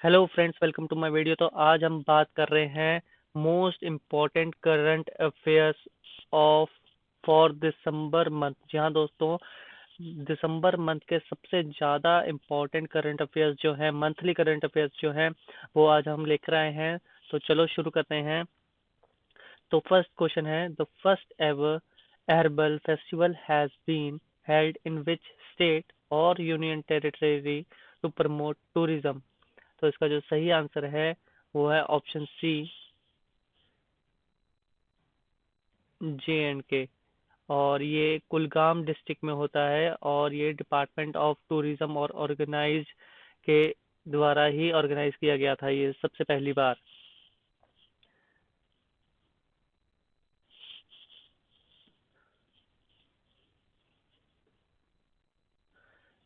Hello friends, welcome to my video. तो आज हम बात कर रहे हैं most important current affairs of for December month. जी हाँ दोस्तों, दिसंबर मंथ के सबसे ज़्यादा इम्पॉर्टेंट करंट अफेयर्स जो हैं, मंथली करंट अफेयर्स जो हैं, वो आज हम लेकर आए हैं। तो चलो शुरू करते हैं। तो फर्स्ट क्वेश्चन है, the first ever herbal festival has been held in which state or union territory to promote tourism? तो इसका जो सही आंसर है वो है ऑप्शन सी, J&K। और ये कुलगाम डिस्ट्रिक्ट में होता है और ये डिपार्टमेंट ऑफ टूरिज्म और ऑर्गेनाइज के द्वारा ही ऑर्गेनाइज किया गया था ये सबसे पहली बार।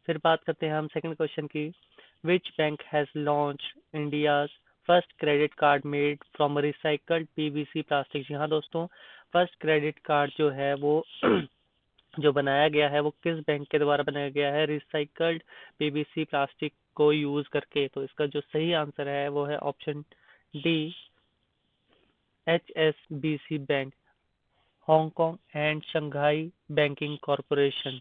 फिर बात करते हैं हम सेकंड क्वेश्चन की। Which bank has launch India's first credit card made from recycled PVC plastic? जी हाँ दोस्तों, फर्स्ट क्रेडिट कार्ड जो है वो जो बनाया गया है वो किस बैंक के द्वारा बनाया गया है? रिसाइकल्ड पीवीसी प्लास्टिक को यूज करके। तो इसका जो सही आंसर है वो है option D, HSBC bank, Hong Kong and Shanghai banking corporation.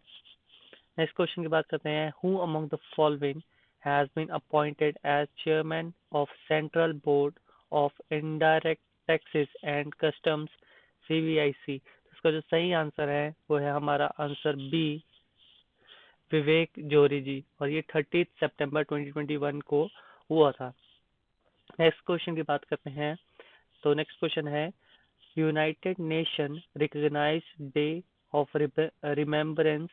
Next question की बात करते हैं। Who among the following has been appointed as chairman of central board of indirect taxes and customs, CBIC? इसका जो सही आंसर है वो है हमारा आंसर बी, विवेक जोरी जी। और ये 30 सितंबर 2021 को हुआ था। नेक्स्ट क्वेश्चन की बात करते हैं। तो नेक्स्ट क्वेश्चन है, united nation recognize day of remembrance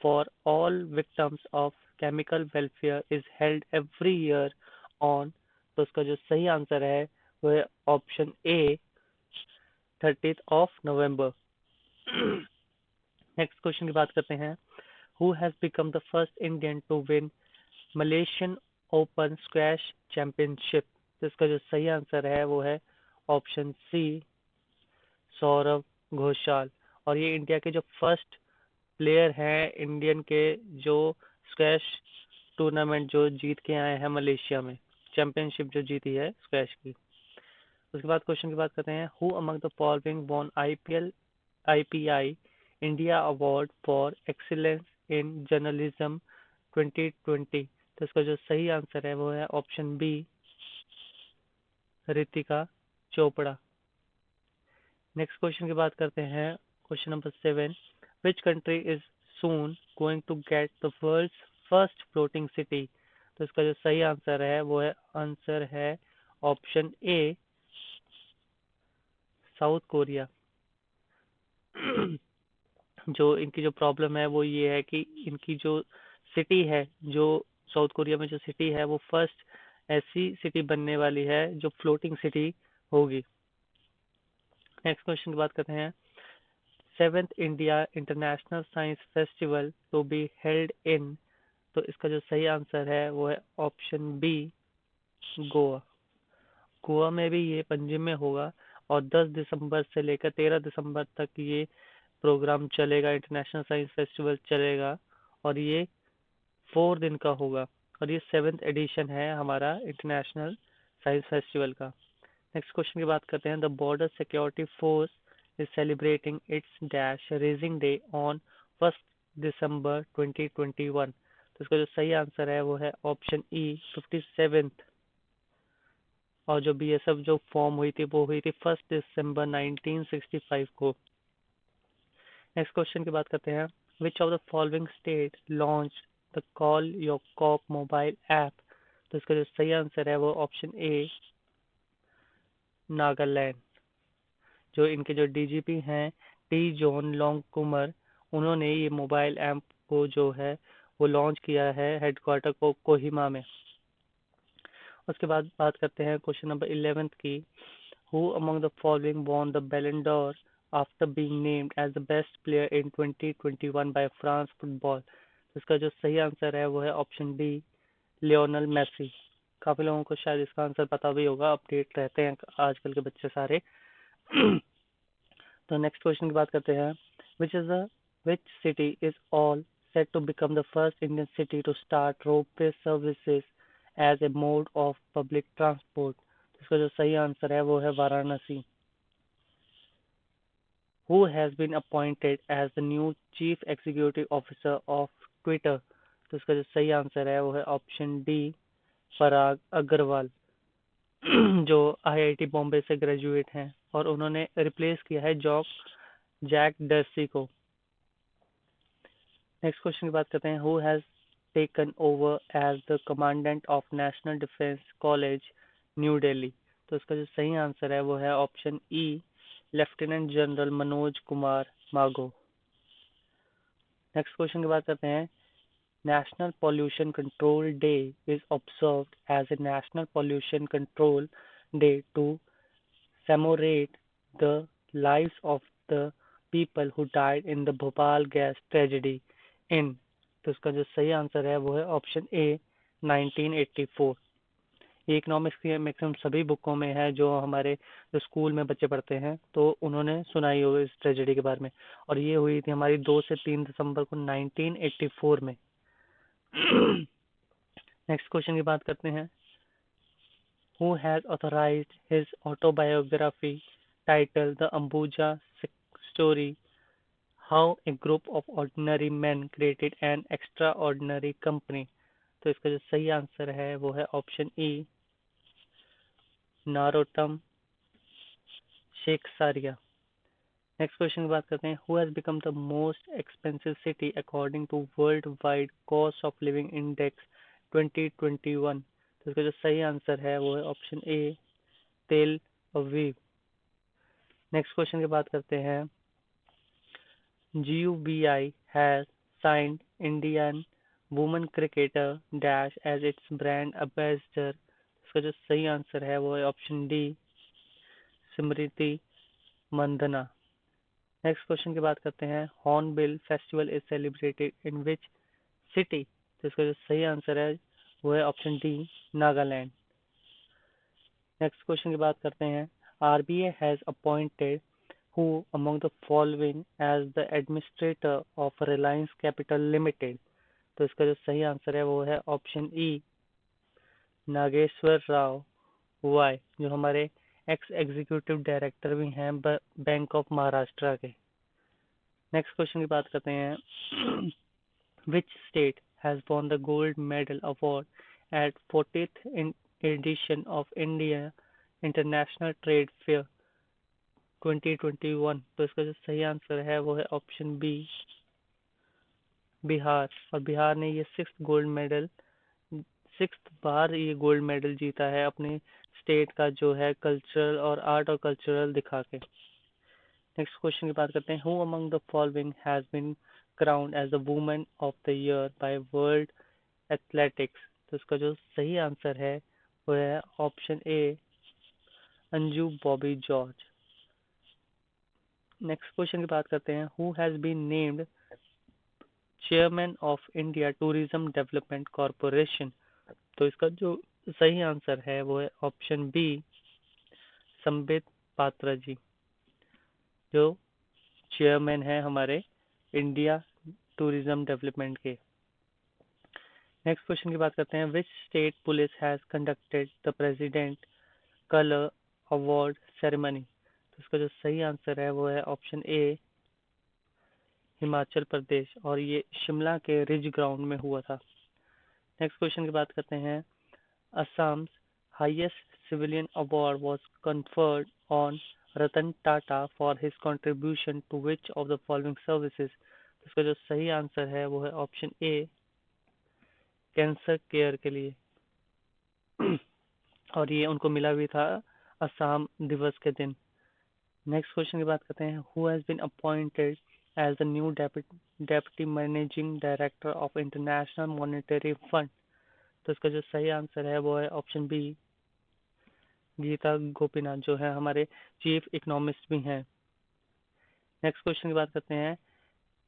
for all victims of chemical welfare is held every year on? तो इसका जो सही आंसर है वो है option A, 30 November. Next question की बात करते हैं। Who has become the first Indian to win Malaysian open squash championship? तो इसका जो सही आंसर है वो है ऑप्शन सी, सौरव घोषाल। और ये इंडिया के जो फर्स्ट प्लेयर हैं इंडियन के जो स्क्वैश टूर्नामेंट जो जीत के आए हैं मलेशिया में, चैंपियनशिप जो जीती है स्क्वैश की। उसके बाद क्वेश्चन की बात करते हैं। Who among the following won IPI India award for excellence in journalism 2020? तो इसका जो सही आंसर है वो है option B, Ritika Chopra. Next question की बात करते हैं। Question number 7, which country is soon going to get the world's first floating city? तो इसका जो सही आंसर है वो है आंसर है ऑप्शन ए, साउथ कोरिया। जो इनकी जो प्रॉब्लम है वो ये है कि इनकी जो सिटी है, जो साउथ कोरिया में जो सिटी है वो फर्स्ट ऐसी सिटी बनने वाली है जो फ्लोटिंग सिटी होगी। नेक्स्ट क्वेश्चन की बात करते हैं। Seventh India international science festival to be held in? तो इसका जो सही आंसर है वो है ऑप्शन बी, गोवा। गोवा में भी ये पणजी में होगा और 10 दिसंबर से लेकर 13 दिसंबर तक ये प्रोग्राम चलेगा, इंटरनेशनल साइंस फेस्टिवल चलेगा। और ये 4 दिन का होगा और ये 7th एडिशन है हमारा इंटरनेशनल साइंस फेस्टिवल का। नेक्स्ट क्वेश्चन की बात करते हैं। The border security force is celebrating it's dash raising day on 1 दिसंबर 2021? तो इसका जो सही आंसर है वो है ऑप्शन ई, 57th। और जो BSF जो फॉर्म हुई थी वो हुई थी 1 दिसंबर 1965 को। नेक्स्ट क्वेश्चन की बात करते हैं। Which of the following state launch the call your cop mobile app? तो इसका जो सही आंसर है वो ऑप्शन ए, नागालैंड। जो इनके जो DGP हैं, टी जॉन लोंग कुमर, उन्होंने ये मोबाइल ऐप को जो है वो लॉन्च किया है हेडक्वार्टर को कोहिमा में। उसके बाद बात करते हैं क्वेश्चन नंबर 11 की। Who among the following won the Ballon d'Or after being named as the best player in 2021 by France football? इसका जो सही आंसर है वो है ऑप्शन डी, लियोनल मेसी। काफी लोगों को शायद इसका आंसर पता भी होगा, अपडेट रहते हैं आजकल के बच्चे सारे। तो नेक्स्ट क्वेश्चन की बात करते हैं। Which is the which city is all set to become the first Indian city to start ropeway services as a mode of public transport. इसका जो सही आंसर है वो है Varanasi. Who has been appointed as the new Chief Executive Officer of Twitter? तो इसका जो सही आंसर है वो है ऑप्शन डी, पराग अग्रवाल, जो आईआईटी बॉम्बे से ग्रेजुएट हैं और उन्होंने रिप्लेस किया है जैक डर्सी को। नेक्स्ट क्वेश्चन की बात करते हैं। Who has taken over as the commandant of National Defence College New Delhi? तो इसका जो सही आंसर है वो है option E, lieutenant general Manoj Kumar Magho. Next question की बात करते हैं। National pollution control day is observed as a national pollution control day to commemorate the lives of the people who died in the Bhopal gas tragedy in. तो इसका जो सही answer है वो है ऑप्शन ए, 1984। ये इकोनॉमिक्स की मैक्सिमम सभी बुकों में है, जो हमारे जो स्कूल में बच्चे पढ़ते हैं तो उन्होंने सुनाई होगी इस ट्रेजेडी के बारे में। और ये हुई थी हमारी 2 से 3 दिसंबर को 1984 में। नेक्स्ट क्वेश्चन की बात करते हैं। Who has authorized his autobiography titled The Ambuja Story, How a Group of Ordinary Men Created an Extraordinary Company? तो इसका जो सही आंसर है वो है option E, Narottam Sekhsaria. Next question की बात करते हैं। Who has become the most expensive city according to world wide cost of living index 2021? तो इसका जो सही आंसर है वो है ऑप्शन ए, तेल अवीव। नेक्स्ट क्वेश्चन की बात करते हैं। GUBI has signed Indian women cricketer dash as its brand ambassador। इसका जो सही आंसर है वो है ऑप्शन डी, स्मृति मंदना। नेक्स्ट क्वेश्चन की बात करते हैं। Hornbill festival is celebrated in which city? तो इसका जो सही आंसर है वो है option D, Nagaland. Next question की बात करते हैं। RBI has appointed who among the following as the administrator of Reliance Capital Limited? तो इसका जो सही आंसर है वो है option E, Nageswara Rao Y, जो हमारे एक्स एग्जीक्यूटिव डायरेक्टर भी हैं बैंक ऑफ महाराष्ट्र के। नेक्स्ट क्वेश्चन की बात करते हैं। Which state has won the gold medal award at 40th edition of India international trade fair 2021? तो इसका जो सही आंसर है वो है ऑप्शन बी, बिहार। और बिहार ने ये 6th बार ये गोल्ड मेडल जीता है अपने स्टेट का जो है कल्चरल और आर्ट और कल्चरल दिखा के। नेक्स्ट क्वेश्चन की बात करते हैं। Who among the following has been crowned as the women of the year by world athletics? तो इसका जो सही आंसर है वो है option A, Anju Bobby George. Next question की बात करते हैं। Who has been named chairman of India tourism development corporation? तो इसका जो सही आंसर है वो है ऑप्शन बी, संबित पात्रा जी, जो चेयरमैन है हमारे इंडिया टूरिज्म डेवलपमेंट के। नेक्स्ट क्वेश्चन की बात करते हैं। Which state police has conducted the president colour award ceremony? तो इसका जो सही आंसर है वो है ऑप्शन ए, हिमाचल प्रदेश, और ये शिमला के रिज ग्राउंड में हुआ था। नेक्स्ट क्वेश्चन की बात करते हैं। Assam's highest civilian award was conferred on Ratan Tata for his contribution to which of the following services? इसका जो सही आंसर है वो है ऑप्शन ए, कैंसर केयर के लिए। और ये उनको मिला भी था असम दिवस के दिन। नेक्स्ट क्वेश्चन की बात करते हैं। Who has been appointed as the new deputy managing director of international monetary fund? तो इसका जो सही आंसर है वो है ऑप्शन बी, गीता गोपीनाथ, जो है हमारे चीफ इकोनॉमिस्ट भी हैं। नेक्स्ट क्वेश्चन की बात करते हैं।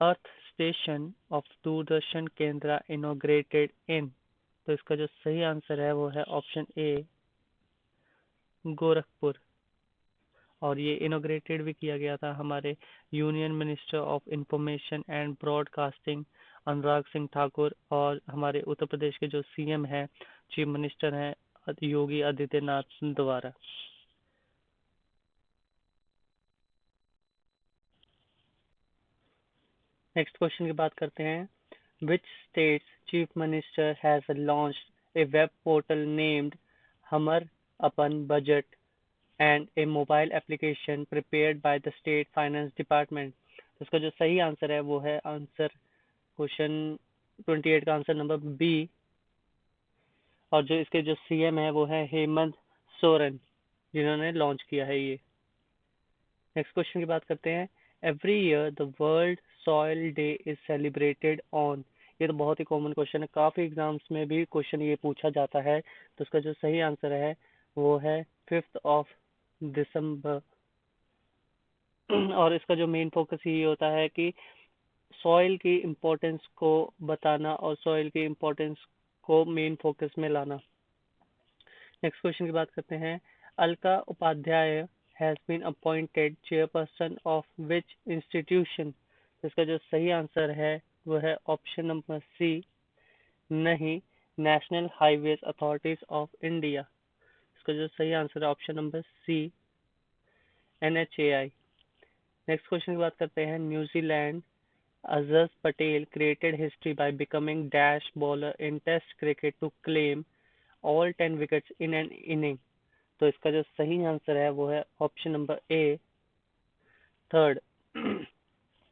अर्थ स्टेशन ऑफ दूरदर्शन केंद्र इनोग्रेटेड इन? तो इसका जो सही आंसर है वो है ऑप्शन ए, गोरखपुर। और ये इनोग्रेटेड भी किया गया था हमारे union minister of information and broadcasting Anurag Singh Thakur, और हमारे उत्तर प्रदेश के जो सीएम है, चीफ मिनिस्टर हैं, योगी आदित्यनाथ द्वारा। नेक्स्ट क्वेश्चन की बात करते हैं। Which state's chief minister has launched a web portal named Hamar Apan budget and a mobile application prepared by the state finance department. तो इसका जो सही आंसर है वो है आंसर क्वेश्चन 28 का आंसर नंबर बी। और जो इसके जो सीएम है वो है हेमंत सोरेन, जिन्होंने लॉन्च किया है ये। नेक्स्ट क्वेश्चन की बात करते हैं। Every year the world soil day is celebrated on. ये तो बहुत ही कॉमन क्वेश्चन है, काफी एग्जाम्स में भी क्वेश्चन ये पूछा जाता है। तो इसका जो सही आंसर है वो है 5 दिसंबर। और इसका जो मेन फोकस ये होता है कि सॉइल की इम्पोर्टेंस को बताना और सॉइल की इम्पोर्टेंस को मेन फोकस में लाना। नेक्स्ट क्वेश्चन की बात करते हैं। Alka Upadhyaya has been appointed chairperson of which institution. इसका जो सही आंसर है वो है ऑप्शन नंबर सी, नहीं, national highways authorities of India. इसका जो सही आंसर है option number C, NHAI। Next question की बात करते हैं। New Zealand Azhar Patel created history by becoming dash bowler in Test cricket to claim all 10 wickets in an inning। तो इसका जो सही आंसर है वो है ऑप्शन नंबर ए, थर्ड।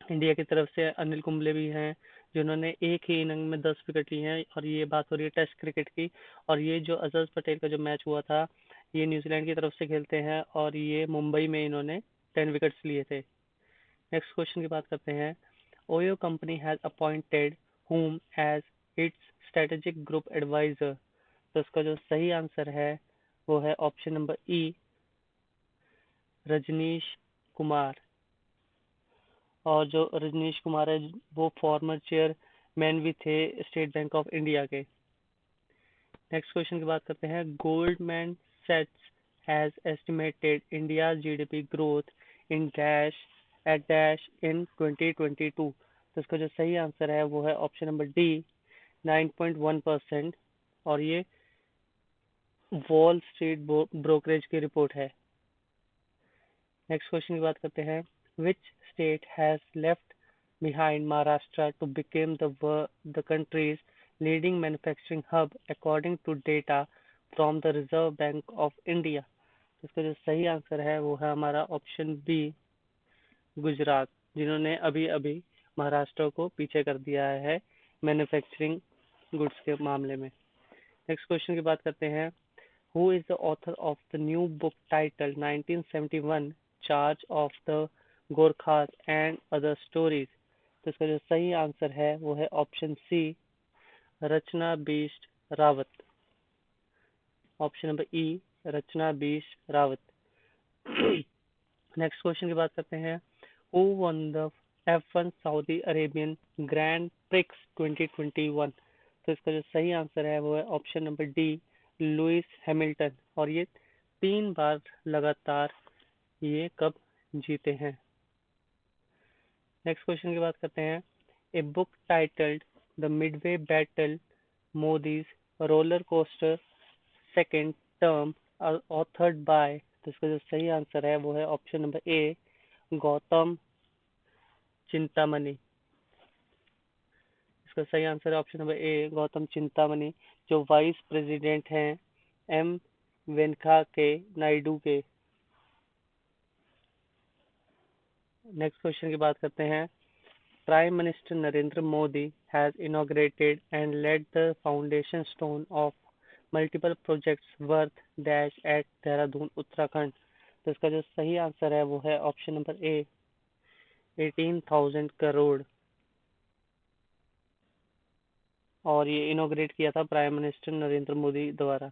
इंडिया की तरफ से अनिल कुंबले भी हैं, जिन्होंने एक ही इनिंग में 10 विकेट लिए हैं। और ये बात हो रही है टेस्ट क्रिकेट की। और ये जो अजहर पटेल का जो मैच हुआ था, ये न्यूजीलैंड की तरफ से खेलते हैं और ये मुंबई में इन्होंने 10 विकेट्स लिए थे। नेक्स्ट क्वेश्चन की बात करते हैं। OYO company has appointed whom as its strategic group advisor। तो इसका जो सही आंसर है वो है option number E, Rajneesh Kumar. और जो रजनीश कुमार है वो फॉर्मर चेयरमैन भी थे स्टेट बैंक ऑफ इंडिया के। नेक्स्ट क्वेश्चन की बात करते हैं। Goldman Sachs has estimated India GDP growth in dash at dash in 2022। तो इसका जो सही आंसर है वो है ऑप्शन नंबर डी, 9.1%। और ये वॉल स्ट्रीट ब्रोकरेज की रिपोर्ट है। नेक्स्ट क्वेश्चन की बात करते हैं। Which state has left behind Maharashtra to become the country's leading manufacturing hub according to data from the Reserve Bank of India। इसका जो सही आंसर है वो है हमारा ऑप्शन बी, गुजरात, जिन्होंने अभी अभी महाराष्ट्र को पीछे कर दिया है मैन्युफैक्चरिंग गुड्स के मामले में। नेक्स्ट क्वेश्चन की बात करते हैं। Who is the author of the new book title 1971 charge of the Gorkhas and other stories. तो इसका जो सही आंसर है वो है option C, Rachna Bisht Rawat. Option number E, Rachna Bisht Rawat. Next question की बात करते हैं। Who won the F1 Saudi Arabian Grand Prix 2021। तो इसका जो सही आंसर है वो है option number D, Lewis Hamilton. और ये 3 बार लगातार ये कप जीते हैं। नेक्स्ट क्वेश्चन की बात करते हैं। A book titled the Midway battle Modi's roller coaster second term authored bye. तो इसका जो सही आंसर है वो है ऑप्शन नंबर ए, गौतम चिंतामणि। इसका सही आंसर है ऑप्शन नंबर ए, गौतम चिंतामणि, जो वाइस प्रेसिडेंट हैं एम वेंकैया के नायडू के। नेक्स्ट क्वेश्चन की बात करते हैं। Prime Minister Narendra Modi has inaugurated and laid the foundation stone of multiple projects worth dash at Dehradun Uttarakhand. तो इसका जो सही आंसर है वो है ऑप्शन नंबर ए, 18,000 करोड़। और ये इनोग्रेट किया था प्राइम मिनिस्टर नरेंद्र मोदी द्वारा।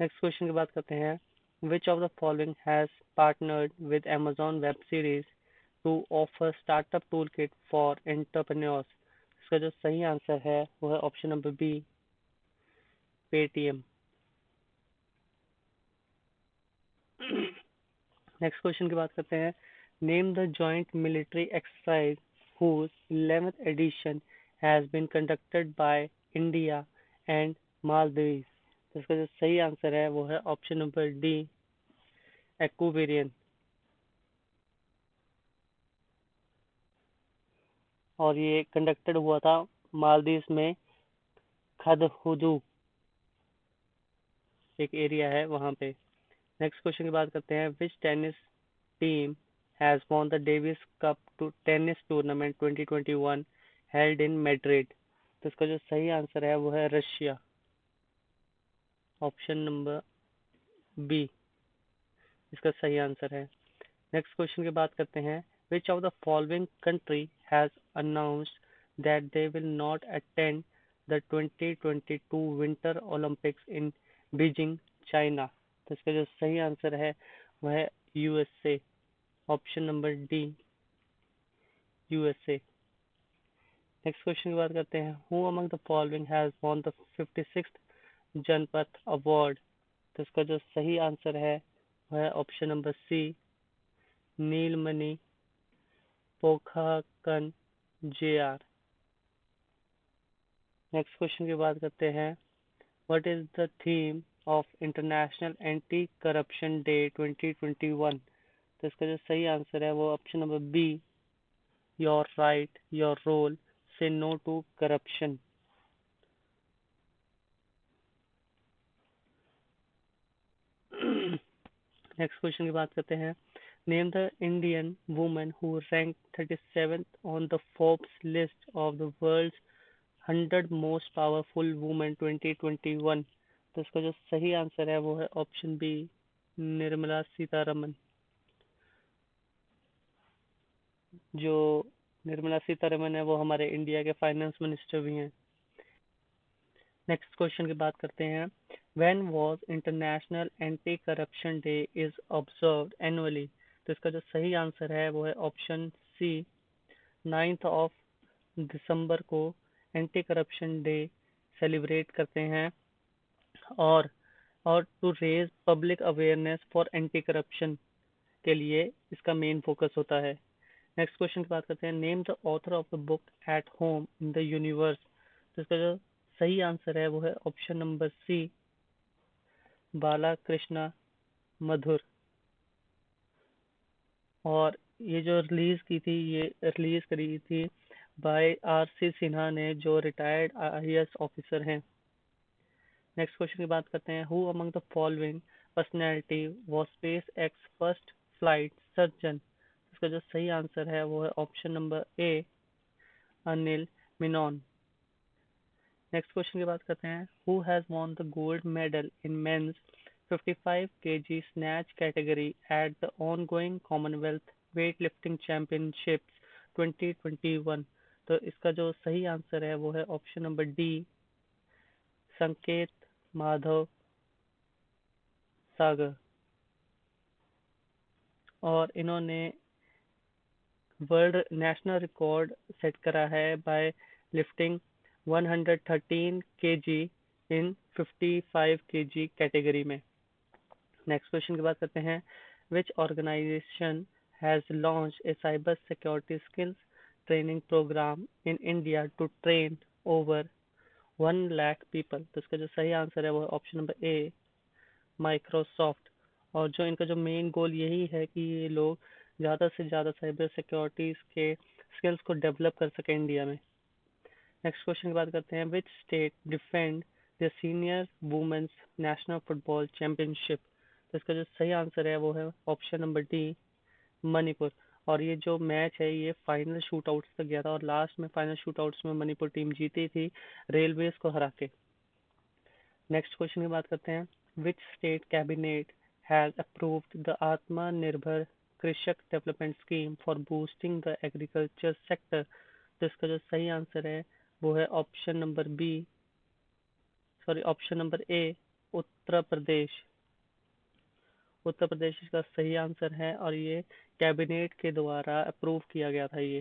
नेक्स्ट क्वेश्चन की बात करते हैं। Which of the following has partnered with Amazon web series to offer startup tool kit for entrepreneurs. इसका जो सही आंसर है वो है option number B, Paytm. Next question की बात करते हैं। Name the joint military exercise whose 11th एडिशन has been conducted by India and Maldives। तो इसका जो सही आंसर है वो है ऑप्शन नंबर डी, एक्वेरियन। और ये कंडक्टेड हुआ था मालदीव में, खदहुदू एक एरिया है वहां पे। नेक्स्ट क्वेश्चन की बात करते हैं, which tennis team has won the Davis Cup to tennis tournament 2021 held in Madrid. तो इसका जो सही आंसर है वो है रशिया, ऑप्शन नंबर बी इसका सही आंसर है। नेक्स्ट क्वेश्चन की बात करते हैं, which of the following country has announced that they will not attend the 2022 winter Olympics in Beijing, China. तो इसका जो सही आंसर है वह है USA, option number D, USA. Next question की बात करते हैं, who among the following has won the 56th Janpath award. तो इसका जो सही आंसर है वह है option number C, Neelmani Phukan J R. Next question की बात करते हैं, what is the theme of International Anti Corruption Day 2021। तो इसका जो सही आंसर है वो option number B, your right your role say no to corruption. Next question की बात करते हैं, name the Indian woman who rank 37th on the Forbes list of the world's 100 most powerful women 2021। तो इसका जो सही आंसर है वो है ऑप्शन बी, निर्मला सीतारमन। जो निर्मला सीतारमन है वो हमारे इंडिया के फाइनेंस मिनिस्टर भी हैं। नेक्स्ट क्वेश्चन की बात करते हैं, when was international Anti Corruption day is observed annually. तो इसका जो सही आंसर है वो है ऑप्शन सी, 9 दिसंबर को एंटी करप्शन डे सेलिब्रेट करते हैं। और to raise public awareness for anti corruption के लिए इसका मेन फोकस होता है। नेक्स्ट क्वेश्चन की बात करते हैं, name the author of the book at home in the universe. तो इसका जो सही आंसर है वो है ऑप्शन नंबर सी, बाला कृष्णा मधुर। और ये जो रिलीज की थी, ये रिलीज करी थी बाय आर सी सिन्हा ने, जो रिटायर्ड आईएएस ऑफिसर हैं। नेक्स्ट क्वेश्चन की बात करते हैं, who among the following personality was SpaceX first flight surgeon. इसका जो सही आंसर है वो है option number A, Anil Menon. Next question की बात करते हैं, who has won the gold medal in men's 55 kg snatch category at the ongoing commonwealth wait lifting championships 2021। तो इसका जो सही आंसर है वो है ऑप्शन नंबर डी, संकेत माधव सागर। और इन्होंने वर्ल्ड नेशनल रिकॉर्ड सेट करा है by lifting 113 kg in 55 kg category में। नेक्स्ट क्वेश्चन की बात करते हैं, which organisation has launch a cyber security skills training programme in India to train over 1 lakh people. तो इसका जो सही आंसर है वो है ऑप्शन नंबर ए, माइक्रोसॉफ्ट। और जो इनका जो मेन गोल यही है कि ये लोग ज़्यादा से ज़्यादा साइबर सिक्योरिटीज़ के स्किल्स को डेवलप कर सकें इंडिया में। नेक्स्ट क्वेश्चन की बात करते हैं, which state defend the senior women's national football championship. तो इसका जो सही आंसर है वो है ऑप्शन नंबर डी, मणिपुर। और ये जो मैच है ये फाइनल शूटआउट्स तक गया था, और लास्ट में फाइनल शूटआउट्स में मणिपुर टीम जीती थी रेलवेज को हरा के। नेक्स्ट क्वेश्चन की बात करते हैं, which state cabinet has approved the Atmanirbhar Krishak development scheme for boosting the agriculture sector. तो इसका जो सही आंसर है वो है option number B, sorry option number A, Uttar Pradesh. Uttar Pradesh इसका सही आंसर है, और ये कैबिनेट के द्वारा अप्रूव किया गया था ये।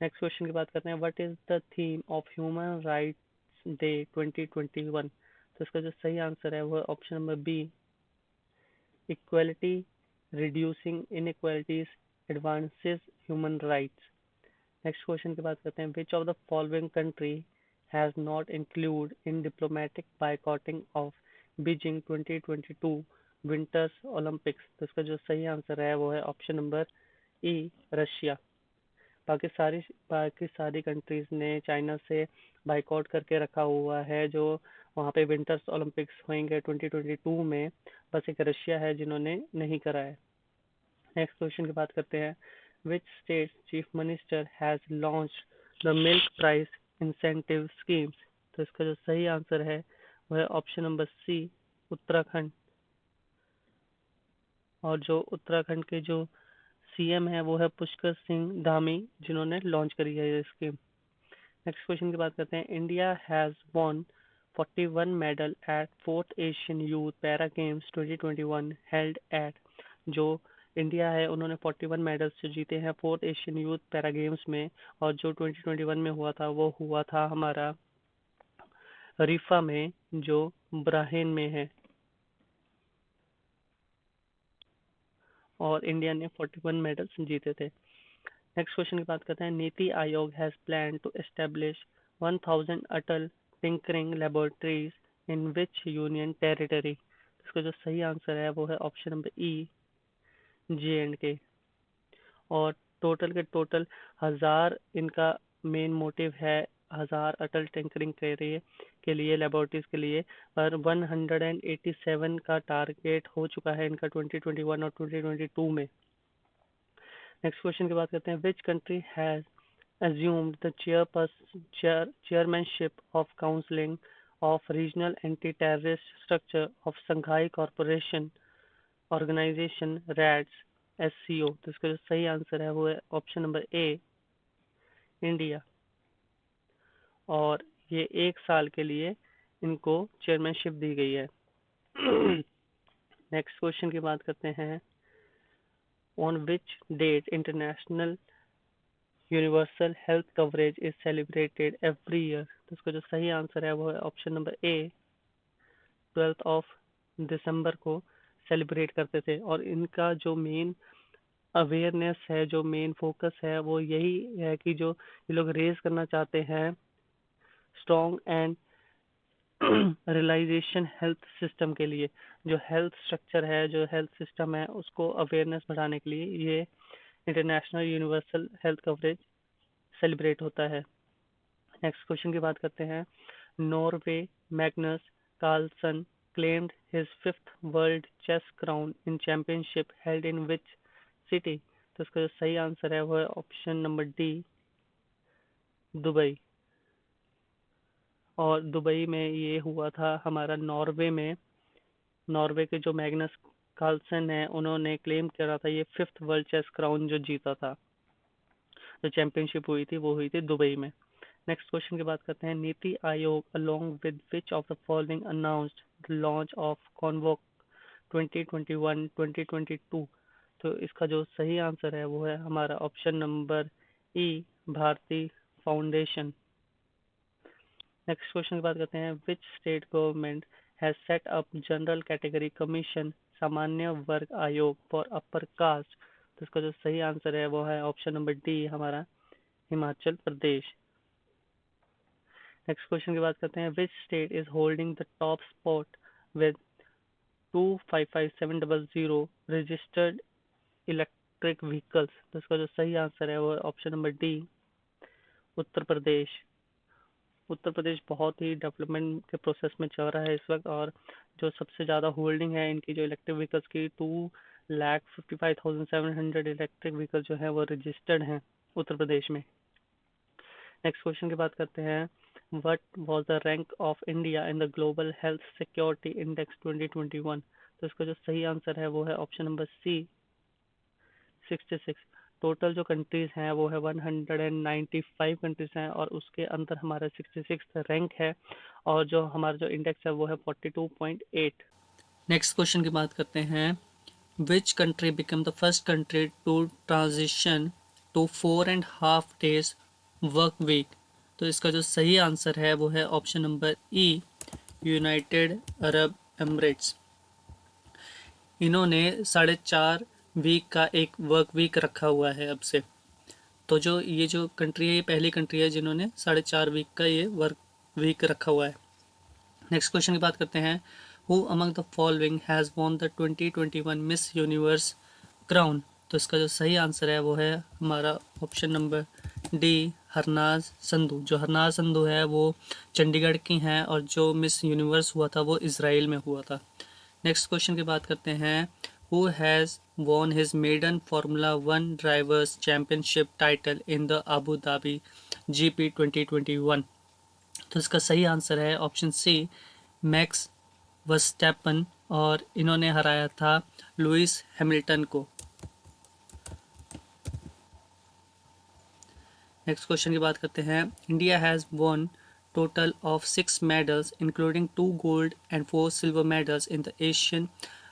नेक्स्ट क्वेश्चन की बात करते हैं, what is the theme of human rights day 2021। तो इसका जो सही आंसर है वो है option number B, equality reducing inequalities advances human rights. Next question की बात करते हैं, which of the following country has not include in diplomatic boycotting of Beijing 2022 winters olympics. तो इसका जो सही आंसर है वो है ऑप्शन नंबर ई, रशिया। बाकी सारी कंट्रीज ने चाइना से बाइकआउट करके रखा हुआ है जो वहाँ पे विंटर्स ओलंपिक्स होंगे 2022 में। बस एक रशिया है जिन्होंने नहीं करा है। नेक्स्ट क्वेश्चन की बात करते हैं, which state chief minister has launched the milk price incentive schemes. तो इसका जो सही आंसर है वह है ऑप्शन नंबर सी, उत्तराखंड। और जो उत्तराखंड के जो सीएम है वो है पुष्कर सिंह धामी, जिन्होंने लॉन्च करी है ये स्कीम। नेक्स्ट क्वेश्चन की बात करते हैं, India has won 41 medal at fourth Asian youth para games 2021 held eight. जो इंडिया है उन्होंने 41 मेडल्स जो जीते हैं fourth Asian youth para games में, और जो 2021 में हुआ था वो हुआ था हमारा रीफा में, जो ब्राहीन में है। और इंडिया ने 41 मेडल्स जीते थे। नेक्स्ट क्वेश्चन की बात करते हैं, NITI Aayog has plan to establish 1000 Atal tinkering laboratories in which union territory. इसका जो सही आंसर है वो है ऑप्शन नंबर ई, J&K। और टोटल के टोटल 1000 इनका मेन मोटिव है, 1000 अटल टिंकरिंग के लिए लेबोरेटरीज के लिए। पर 187 का टारगेट हो चुका है इनका 2021 और 2022 में। नेक्स्ट क्वेश्चन की बात करते हैं, which country has assumed the chairmanship of Council of Regional Anti-Terrorist Structure of Shanghai Cooperation Organization (RADS) SCO। तो इसका जो सही आंसर है वो है ऑप्शन नंबर ए, इंडिया। और ये 1 साल के लिए इनको चेयरमैनशिप दी गई है। नेक्स्ट क्वेश्चन की बात करते हैं, on which date international universal health coverage is celebrated every year. तो इसका जो सही आंसर है वो है ऑप्शन नंबर ए, 12 दिसंबर को सेलिब्रेट करते थे। और इनका जो मेन अवेयरनेस है, जो मेन फोकस है वो यही है कि जो ये लोग रेज करना चाहते हैं strong and realization health system के लिए। जो हेल्थ स्ट्रक्चर है, जो हेल्थ सिस्टम है, उसको अवेयरनेस बढ़ाने के लिए ये international universal health coverage celebrate होता है। नेक्स्ट क्वेश्चन की बात करते हैं, Norway Magnus Carlsen claimed his fifth world chess crown in championship held in which city। तो इसका जो सही आंसर है वो है ऑप्शन नंबर डी, दुबई। और दुबई में ये हुआ था हमारा नॉर्वे में। नॉर्वे के जो मैग्नस कार्लसन है उन्होंने क्लेम करा था ये 5th वर्ल्ड चेस क्राउन जो जीता था। जो चैंपियनशिप हुई थी वो हुई थी दुबई में। नेक्स्ट क्वेश्चन की बात करते हैं, NITI Aayog along with which of the following announced the launch of convoke 2021-2022। तो इसका जो सही आंसर है वो है हमारा option number E, Bharti foundation. Next question की बात करते हैं, which state government has set up general category commission सामान्य वर्ग आयोग फॉर अपर कास्ट। तो इसका जो सही आंसर है वो है ऑप्शन नंबर डी, हमारा हिमाचल प्रदेश। नेक्स्ट क्वेश्चन की बात करते हैं, which state is holding the top spot with 255,700 registered electric vehicles. तो इसका जो सही आंसर है वो है ऑप्शन नंबर डी, उत्तर प्रदेश। उत्तर प्रदेश बहुत ही डेवलपमेंट के प्रोसेस में चल रहा है इस वक्त। और जो सबसे ज़्यादा होल्डिंग है इनकी जो इलेक्ट्रिक व्हीकल्स की, 2,55,700 इलेक्ट्रिक व्हीकल जो है वो रजिस्टर्ड हैं उत्तर प्रदेश में। नेक्स्ट क्वेश्चन की बात करते हैं, what was the rank of India in the global health security index 2021। तो इसका जो सही आंसर है वो है ऑप्शन नंबर सी, 66। टोटल जो कंट्रीज हैं वो है 195 कंट्रीज हैं, और उसके अंदर हमारा 66 रैंक है। और जो हमारा जो इंडेक्स है वो है 42.8। नेक्स्ट क्वेश्चन की बात करते हैं, which country become the first country to transition to 4.5 days work week. तो इसका जो सही आंसर है वो है option number E, united Arab Emirates. इन्होंने 4.5 वीक का एक वर्क वीक रखा हुआ है अब से। तो जो ये जो कंट्री है ये पहली कंट्री है जिन्होंने 4.5 वीक का ये वर्क वीक रखा हुआ है। नेक्स्ट क्वेश्चन की बात करते हैं, who among the following has won the 2021 miss universe crown. तो इसका जो सही आंसर है वो है हमारा option number D, Harnaaz Sandhu. जो हरनाज संधू है वो चंडीगढ़ की हैं और जो मिस यूनिवर्स हुआ था वो इसराइल में हुआ था। नेक्स्ट क्वेश्चन की बात करते हैं, who has won his maiden Formula 1 Drivers' Championship title in the Abu Dhabi GP 2021। तो इसका सही आंसर है ऑप्शन सी, मैक्स वर्स्टैपन, और इन्होंने हराया था लुइस हैमिल्टन को। नेक्स्ट क्वेश्चन की बात करते हैं, India has von total of 6 medals including 2 gold and 4 silver medals in the Asian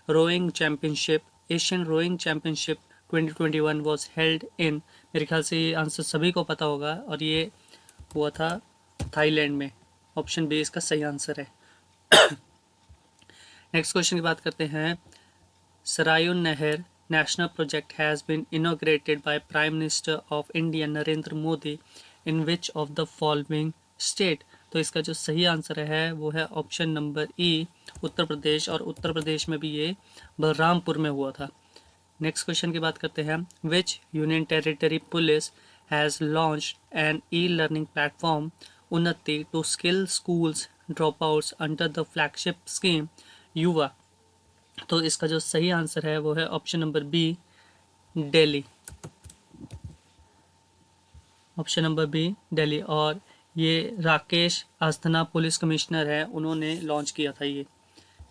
Rowing Championship। Asian Rowing Championship 2021 was held in, मेरे ख्याल से ये आंसर सभी को पता होगा, और ये हुआ था थाईलैंड में। ऑप्शन बी इसका सही आंसर है। नेक्स्ट क्वेश्चन की बात करते हैं, सरायुन नहर national project has been inaugurated by Prime Minister of India Narendra Modi in which of the following state। तो इसका जो सही आंसर है वो है ऑप्शन नंबर ई, उत्तर प्रदेश, और उत्तर प्रदेश में भी ये बलरामपुर में हुआ था। नेक्स्ट क्वेश्चन की बात करते हैं, which union territory police has launched an e learning platform Unnati to skill schools drop outs under the flagship scheme Yuva. तो इसका जो सही आंसर है वो है option number B, Delhi. Option number B Delhi, और ये राकेश आस्थना पुलिस कमिश्नर है, उन्होंने लॉन्च किया था ये।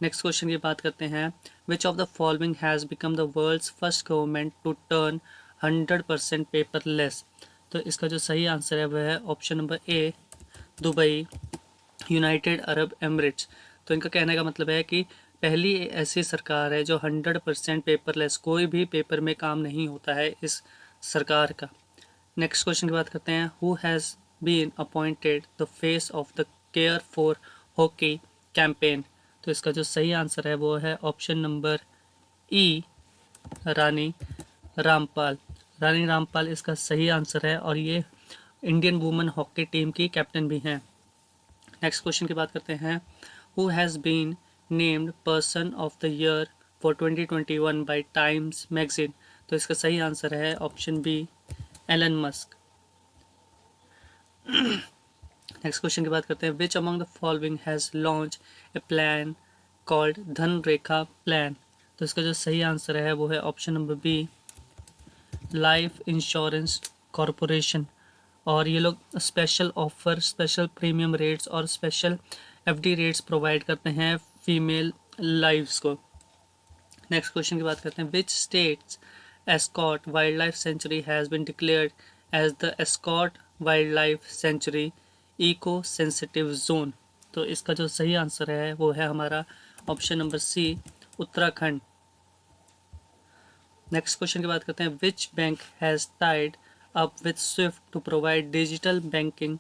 नेक्स्ट क्वेश्चन की बात करते हैं, which of the following has become the world's first government to turn 100% paperless. तो इसका जो सही आंसर है वह है option number A, Dubai, united Arab Emirates. तो इनका कहने का मतलब है कि पहली ऐसी सरकार है जो 100% पेपरलेस, कोई भी पेपर में काम नहीं होता है इस सरकार का। नेक्स्ट क्वेश्चन की बात करते हैं, who has been appointed the face of the care for hockey campaign. तो इसका जो सही आंसर है वो है option number E, Rani Rampal. Rani Rampal इसका सही आंसर है, और ये इंडियन वुमेन हॉकी टीम की कैप्टन भी हैं। नेक्स्ट क्वेश्चन की बात करते हैं, who has been named person of the year for 2021 by times magazine. तो इसका सही आंसर है option B, Elon Musk. Next question की बात करते हैं, which among the following has launch a plan called Dhan Rekha plan. तो इसका जो सही आंसर है वो है option number B, life insurance corporation. और ये लोग special offer, special premium rates और स्पेशल एफडी रेट्स प्रोवाइड करते हैं फीमेल लाइव्स को। नेक्स्ट क्वेश्चन की बात करते हैं, which states Askot wild life sanctuary has been declared as the Askot wild life sanctuary eco sensitive zone. तो इसका जो सही आंसर है वो है हमारा option number C, Uttarakhand. Next question की बात करते हैं, which bank has tied up with Swift to provide digital banking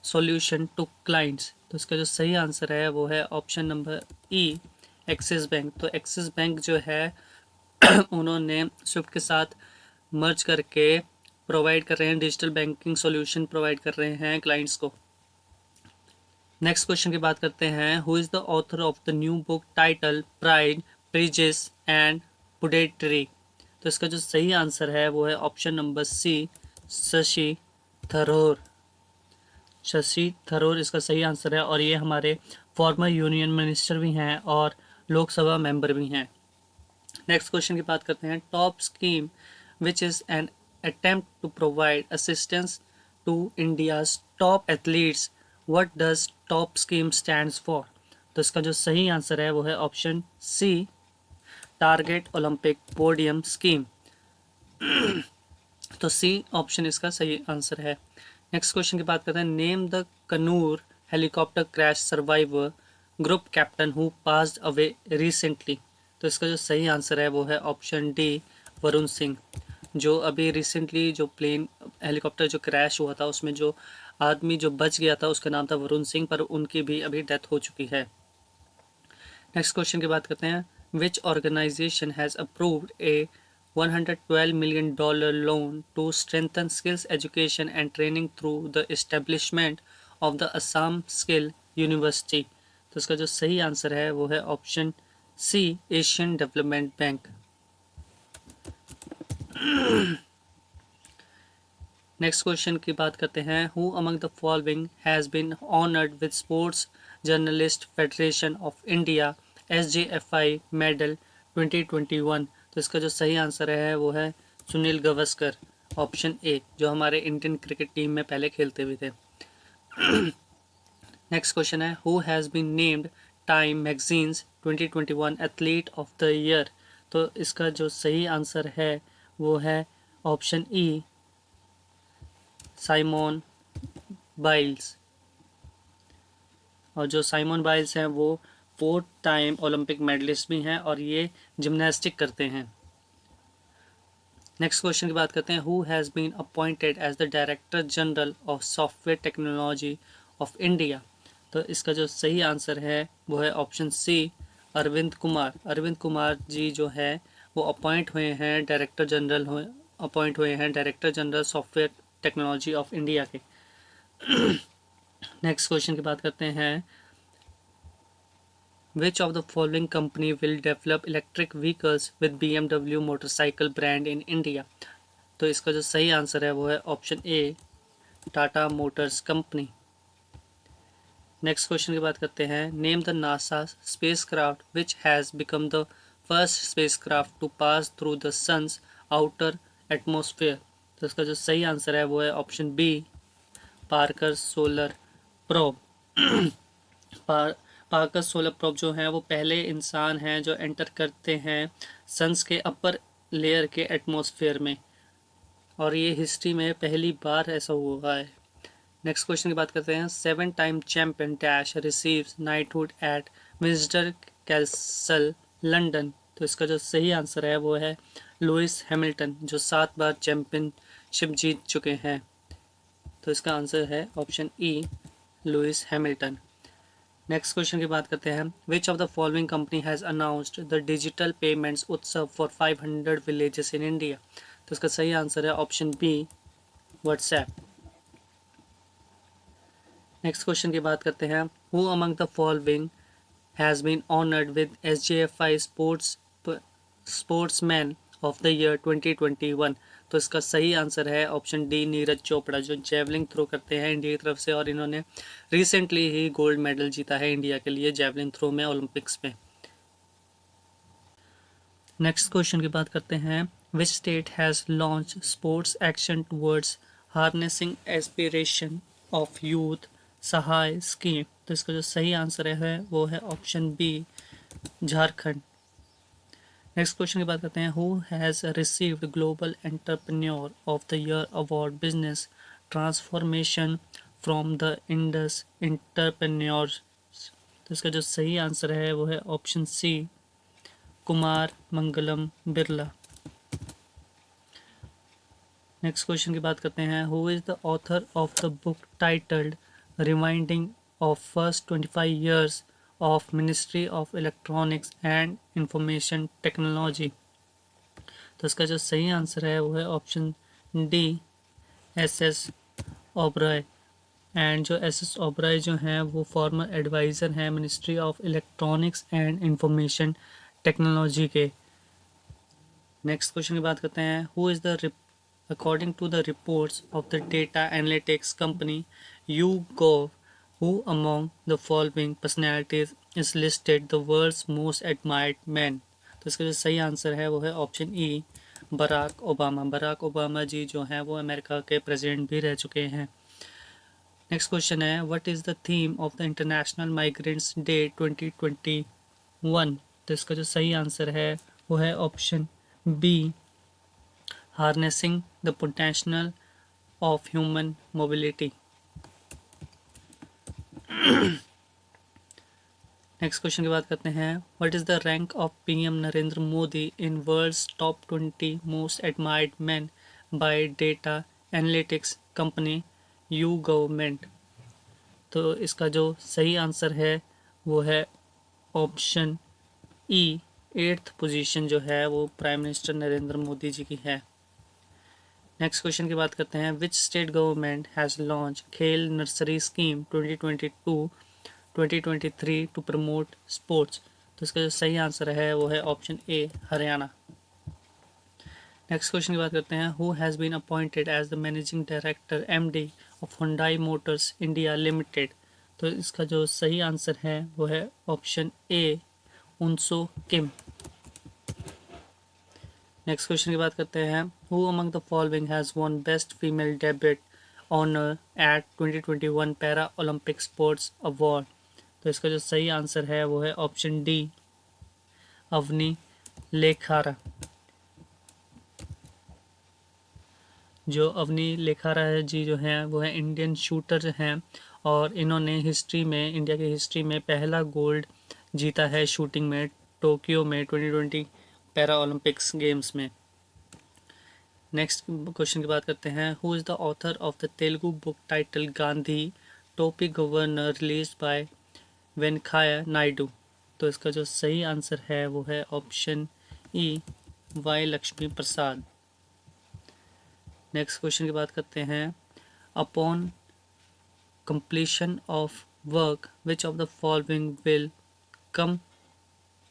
solution to clients. तो इसका जो सही आंसर है वो है option number E, Axis bank. तो एक्सिस बैंक जो है उन्होंने स्विफ्ट के साथ मर्ज करके प्रोवाइड कर रहे हैं, डिजिटल बैंकिंग सॉल्यूशन प्रोवाइड कर रहे हैं क्लाइंट्स को। नेक्स्ट क्वेश्चन की बात करते हैं, who is the author of the new book title pride prejudice and predatory. तो इसका जो सही आंसर है वो है option number C, Shashi Tharoor. Shashi Tharoor इसका सही आंसर है, और ये हमारे फॉर्मर यूनियन मिनिस्टर भी हैं और लोकसभा मेंबर भी हैं। नेक्स्ट क्वेश्चन की बात करते हैं, top scheme which is an attempt to provide assistance to India's top athletes, what does top scheme stands for। तो इसका जो सही आंसर है वो है option C, target Olympic podium scheme. तो सी ऑप्शन इसका सही आंसर है। नेक्स्ट क्वेश्चन की बात करते हैं, name the Coonoor helicopter crash survivor group captain who passed away recently. तो इसका जो सही आंसर है वो है ऑप्शन डी, वरुण सिंह। जो अभी रिसेंटली जो प्लेन हेलीकॉप्टर जो क्रैश हुआ था उसमें जो आदमी जो बच गया था उसका नाम था वरुण सिंह, पर उनकी भी अभी डेथ हो चुकी है। नेक्स्ट क्वेश्चन की बात करते हैं, which organisation has approved a $112 million loan to strengthen skills education and training through the establishment of the Assam Skill University। तो इसका जो सही आंसर है वो है option C, Asian development bank. Next question की बात करते हैं, who among the following has been honoured with sports journalist federation of India SJFI medal 2021। तो इसका जो सही आंसर है वो है सुनील गावस्कर, ऑप्शन ए, जो हमारे इंडियन क्रिकेट टीम में पहले खेलते हुए थे। नेक्स्ट क्वेश्चन है, who has been named Time magazine's 2021 athlete of the year. तो इसका जो सही आंसर है वो है ऑप्शन ई, साइमोन बाइल्स। और जो साइमोन बाइल्स हैं वो 4 टाइम ओलंपिक मेडलिस्ट भी हैं और ये जिम्नास्टिक करते हैं। नेक्स्ट क्वेश्चन की बात करते हैं, who has been appointed as the director general of software technology of India. तो इसका जो सही आंसर है वो है ऑप्शन सी, अरविंद कुमार। अरविंद कुमार जी जो है वो अपॉइंट हुए हैं director general software technology of India के। नेक्स्ट क्वेश्चन की बात करते हैं, Which of the following company will develop electric vehicles with BMW motorcycle brand in India? तो इसका जो सही आंसर है वो है option A, Tata motors company. Next question की बात करते हैं, name the NASA spacecraft which has become the first spacecraft to pass through the sun's outer atmosphere. तो इसका जो सही आंसर है वो है option B, Parker solar probe. Parker solar probe जो है वो पहले इंसान हैं जो एंटर करते हैं सन्स के अपर लेयर के एटमॉस्फेयर में, और ये हिस्ट्री में पहली बार ऐसा हुआ है। नेक्स्ट क्वेश्चन की बात करते हैं, 7 time champion dash receives knighthood at Windsor castle London. तो इसका जो सही आंसर है वो है लुइस हैमिल्टन, जो 7 बार चैंपियनशिप जीत चुके हैं। तो इसका आंसर है option E, Lewis Hamilton. Next question की बात करते हैं, which of the following company has announced the digital payments Utsav for 500 villages in India. तो इसका सही आंसर है option B, WhatsApp. Next question की बात करते हैं, who among the following has been honoured with SJFI sportsman of the year 2021। तो इसका सही आंसर है ऑप्शन डी, नीरज चोपड़ा, जो जेवलिंग थ्रो करते हैं इंडिया की तरफ से, और इन्होंने रिसेंटली ही गोल्ड मेडल जीता है इंडिया के लिए जेवलिंग थ्रो में ओलंपिक्स में। नेक्स्ट क्वेश्चन की बात करते हैं, which state has launch sports action towards harnessing aspiration of youth Sahay scheme. तो इसका जो सही आंसर है वो है option B, Jharkhand. Next question की बात करते हैं, who has received global entrepreneur of the year award business transformation from the Indus entrepreneurs. तो इसका जो सही आंसर है वो है ऑप्शन सी, कुमार मंगलम बिरला। नेक्स्ट क्वेश्चन की बात करते हैं, who is the author of the book titled reminding of first 25 years of ministry of electronics and information technology. तो इसका जो सही आंसर है वो है option D, SS Oberoi. And जो SS ओबराय जो हैं वो फॉर्मर एडवाइज़र हैं ministry of electronics and information technology के। नेक्स्ट क्वेश्चन की बात करते हैं, who is the according to the reports of the data analytics company YouGov, who among the following personalities is listed the world's most admired man। तो इसका जो सही answer है वो है option E, Barack Obama. Barack Obama ji जो हैं वो अमेरिका के प्रेसिडेंट भी रह चुके हैं। नेक्स्ट क्वेश्चन है, what is the theme of the international migrants day 2021। तो इसका जो सही आंसर है वो है option B, harnessing the potential of human mobility. Next question की बात करते हैं, what is the rank of PM Narendra Modi in world's top 20 most admired man by data analytics company YouGov। तो इसका जो सही आंसर है वो है ऑप्शन ई, 8th पोजीशन जो है वो प्राइम मिनिस्टर नरेंद्र मोदी जी की है। नेक्स्ट क्वेश्चन की बात करते हैं, which state government has launch Khel nursery scheme 2022-2023 to promote sports. तो इसका जो सही आंसर है वो है option A, Haryana. Next question की बात करते हैं, who has been appointed as the managing director MD of Hyundai Motors India Limited. तो इसका जो सही आंसर है वो है ऑप्शन ए, उनसो किम। नेक्स्ट क्वेश्चन की बात करते हैं, who among the following has won best female debut honour at 2021 para Olympic sports award. तो इसका जो सही आंसर है वो है ऑप्शन डी, अवनी लेखारा। जो अवनी लेखारा है जी जो हैं वो है इंडियन शूटर हैं और इन्होंने हिस्ट्री में, इंडिया की हिस्ट्री में पहला गोल्ड जीता है शूटिंग में टोक्यो में 2020 पैरा ओलंपिक्स गेम्स में। नेक्स्ट क्वेश्चन की बात करते हैं, who is the author of the Telugu book title Gandhi Topi governor release by Venkaiah Naidu. तो इसका जो सही आंसर है वो है option E, Y Lakshmi Prasad. Next question की बात करते हैं, upon completion of work which of the following will come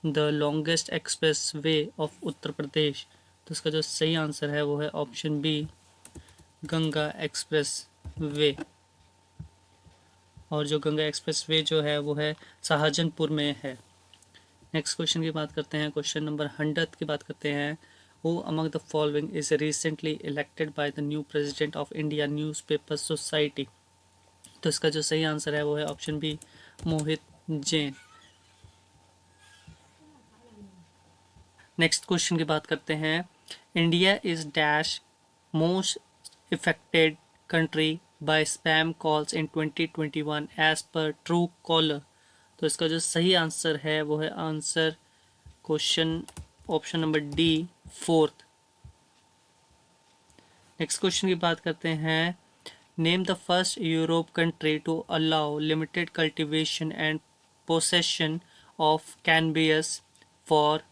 the longest expressway of Uttar Pradesh. तो इसका जो सही आंसर है वो है option B, Ganga expressway. और जो गंगा एक्सप्रेस वे जो है वो है शाहजहांपुर में है। नेक्स्ट क्वेश्चन की बात करते हैं, क्वेश्चन नंबर 100 की बात करते हैं, who among the following is recently elected by the new president of India newspaper society. तो इसका जो सही आंसर है वो है option B, Mohit Jain. Next question की बात करते हैं, India is dash most affected country by spam calls in 2021 as per Truecaller. तो इसका जो सही आंसर है वो है answer question option number D, 4th। Next question की बात करते हैं, name the first Europe country to allow limited cultivation and possession of cannabis for